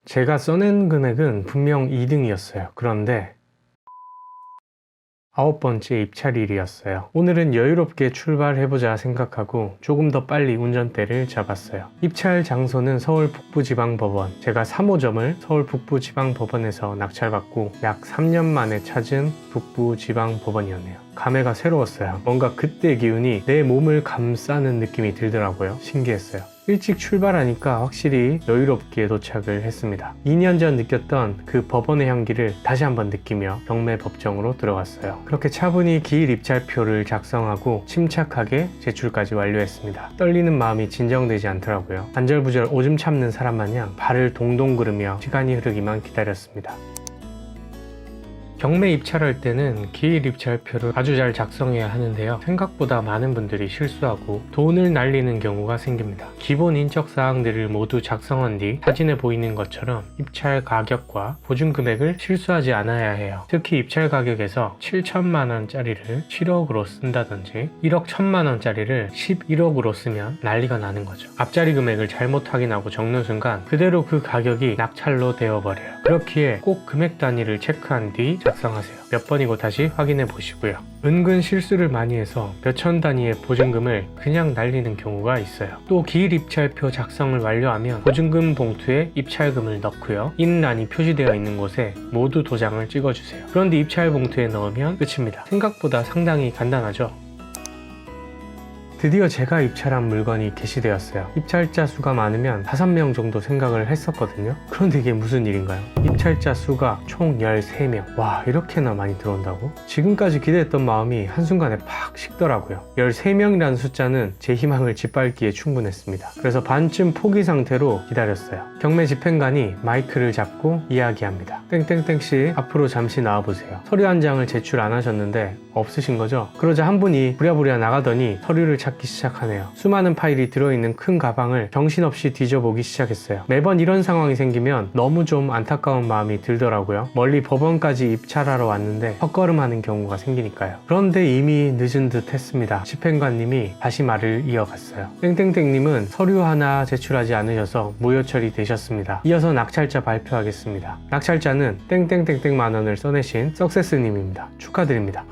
제가 써낸 금액은 분명 2등이었어요. 그런데 9번째 입찰일이었어요. 오늘은 여유롭게 출발해보자 생각하고 조금 더 빨리 운전대를 잡았어요. 입찰 장소는 서울 북부지방법원. 제가 3호점을 서울 북부지방법원에서 낙찰받고 약 3년 만에 찾은 북부지방법원이었네요. 감회가 새로웠어요. 뭔가 그때의 기운이 내 몸을 감싸는 느낌이 들더라고요. 신기했어요. 일찍 출발하니까 확실히 여유롭게 도착을 했습니다. 2년 전 느꼈던 그 법원의 향기를 다시 한번 느끼며 경매 법정으로 들어갔어요. 그렇게 차분히 기일 입찰표를 작성하고 침착하게 제출까지 완료했습니다. 떨리는 마음이 진정되지 않더라고요. 안절부절 오줌 참는 사람 마냥 발을 동동 구르며 시간이 흐르기만 기다렸습니다. 경매 입찰할 때는 기일 입찰표를 아주 잘 작성해야 하는데요. 생각보다 많은 분들이 실수하고 돈을 날리는 경우가 생깁니다. 기본 인적 사항들을 모두 작성한 뒤 사진에 보이는 것처럼 입찰 가격과 보증 금액을 실수하지 않아야 해요. 특히 입찰 가격에서 7천만 원짜리를 7억으로 쓴다든지 1억 1천만 원짜리를 11억으로 쓰면 난리가 나는 거죠. 앞자리 금액을 잘못 확인하고 적는 순간 그대로 그 가격이 낙찰로 되어버려요. 그렇기에 꼭 금액 단위를 체크한 뒤 작성하세요. 몇 번이고 다시 확인해 보시고요. 은근 실수를 많이 해서 몇천 단위의 보증금을 그냥 날리는 경우가 있어요. 또 기일 입찰표 작성을 완료하면 보증금 봉투에 입찰금을 넣고요. 인란이 표시되어 있는 곳에 모두 도장을 찍어주세요. 그런데 입찰 봉투에 넣으면 끝입니다. 생각보다 상당히 간단하죠? 드디어 제가 입찰한 물건이 게시되었어요. 입찰자 수가 많으면 5명 정도 생각을 했었거든요. 그런데 이게 무슨 일인가요? 입찰자 수가 총 13명. 와, 이렇게나 많이 들어온다고? 지금까지 기대했던 마음이 한순간에 팍 식더라고요. 13명이라는 숫자는 제 희망을 짓밟기에 충분했습니다. 그래서 반쯤 포기 상태로 기다렸어요. 경매 집행관이 마이크를 잡고 이야기합니다. 땡땡땡씨, 앞으로 잠시 나와보세요. 서류 한 장을 제출 안 하셨는데 없으신 거죠? 그러자 한 분이 부랴부랴 나가더니 서류를 찾기 시작하네요. 수많은 파일이 들어있는 큰 가방을 정신없이 뒤져보기 시작했어요. 매번 이런 상황이 생기면 너무 좀 안타까운 마음이 들더라고요. 멀리 법원까지 입찰하러 왔는데 헛걸음하는 경우가 생기니까요. 그런데 이미 늦은 듯 했습니다. 집행관님이 다시 말을 이어갔어요. 땡땡땡님은 서류 하나 제출하지 않으셔서 무효 처리되셨습니다. 이어서 낙찰자 발표하겠습니다. 낙찰자는 땡땡땡땡 만원을 써내신 석세스님입니다. 축하드립니다.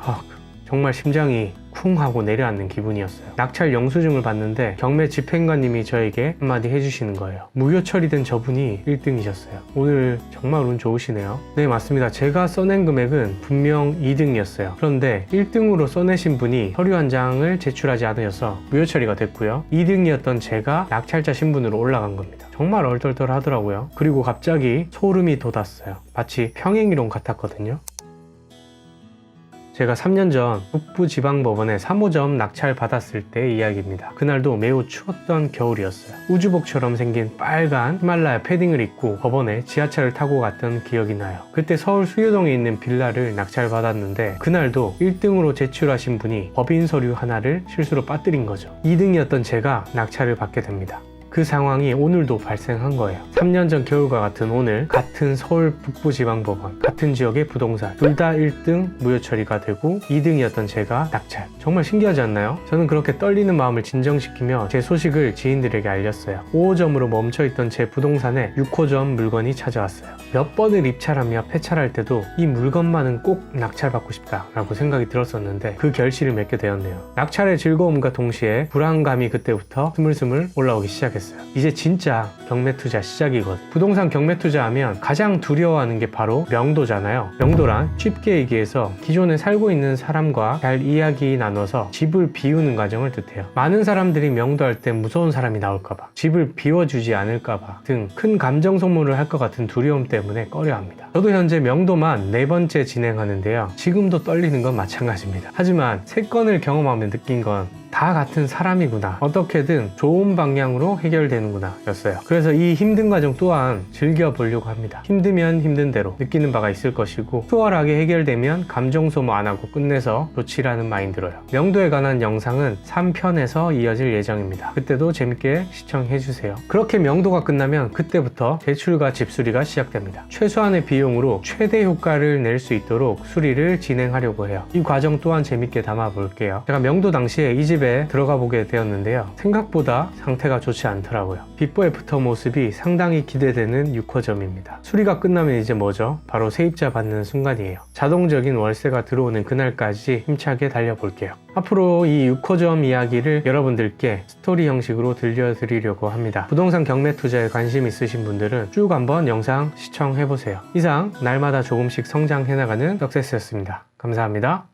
정말 심장이 쿵 하고 내려앉는 기분이었어요. 낙찰 영수증을 봤는데 경매 집행관님이 저에게 한마디 해주시는 거예요. 무효 처리된 저분이 1등이셨어요. 오늘 정말 운 좋으시네요. 네, 맞습니다. 제가 써낸 금액은 분명 2등이었어요. 그런데 1등으로 써내신 분이 서류 한 장을 제출하지 않으셔서 무효 처리가 됐고요. 2등이었던 제가 낙찰자 신분으로 올라간 겁니다. 정말 얼떨떨하더라고요. 그리고 갑자기 소름이 돋았어요. 마치 평행이론 같았거든요. 제가 3년 전 북부지방법원에 3호점 낙찰 받았을 때의 이야기입니다. 그날도 매우 추웠던 겨울이었어요. 우주복처럼 생긴 빨간 히말라야 패딩을 입고 법원에 지하철을 타고 갔던 기억이 나요. 그때 서울 수유동에 있는 빌라를 낙찰 받았는데 그날도 1등으로 제출하신 분이 법인 서류 하나를 실수로 빠뜨린 거죠. 2등이었던 제가 낙찰을 받게 됩니다. 그 상황이 오늘도 발생한 거예요. 3년 전 겨울과 같은 오늘 같은 서울 북부지방법원 같은 지역의 부동산 둘 다 1등 무효 처리가 되고 2등이었던 제가 낙찰. 정말 신기하지 않나요? 저는 그렇게 떨리는 마음을 진정시키며 제 소식을 지인들에게 알렸어요. 5호점으로 멈춰있던 제 부동산에 6호점 물건이 찾아왔어요. 몇 번을 입찰하며 폐찰할 때도 이 물건만은 꼭 낙찰받고 싶다 라고 생각이 들었었는데 그 결실을 맺게 되었네요. 낙찰의 즐거움과 동시에 불안감이 그때부터 스물스물 올라오기 시작했어요. 이제 진짜 경매 투자 시작이거든. 부동산 경매 투자하면 가장 두려워하는 게 바로 명도잖아요. 명도란 쉽게 얘기해서 기존에 살고 있는 사람과 잘 이야기 나눠서 집을 비우는 과정을 뜻해요. 많은 사람들이 명도할 때 무서운 사람이 나올까봐, 집을 비워주지 않을까봐 등 큰 감정 소모를 할 것 같은 두려움 때문에 꺼려합니다. 저도 현재 명도만 4번째 진행하는데요. 지금도 떨리는 건 마찬가지입니다. 하지만 3건을 경험하며 느낀 건 다 같은 사람이구나, 어떻게든 좋은 방향으로 해결되는구나 였어요. 그래서 이 힘든 과정 또한 즐겨보려고 합니다. 힘들면 힘든 대로 느끼는 바가 있을 것이고 수월하게 해결되면 감정 소모 안 하고 끝내서 좋지라는 마인드로요. 명도에 관한 영상은 3편에서 이어질 예정입니다. 그때도 재밌게 시청해주세요. 그렇게 명도가 끝나면 그때부터 대출과 집수리가 시작됩니다. 최소한의 비용으로 최대 효과를 낼 수 있도록 수리를 진행하려고 해요. 이 과정 또한 재밌게 담아볼게요. 제가 명도 당시에 이 집에 집에 들어가 보게 되었는데요. 생각보다 상태가 좋지 않더라고요. 비포 애프터 모습이 상당히 기대되는 6호점입니다. 수리가 끝나면 이제 뭐죠? 바로 세입자 받는 순간이에요. 자동적인 월세가 들어오는 그날까지 힘차게 달려볼게요. 앞으로 이 6호점 이야기를 여러분들께 스토리 형식으로 들려드리려고 합니다. 부동산 경매 투자에 관심 있으신 분들은 쭉 한번 영상 시청해보세요. 이상 날마다 조금씩 성장해나가는 석세스였습니다. 감사합니다.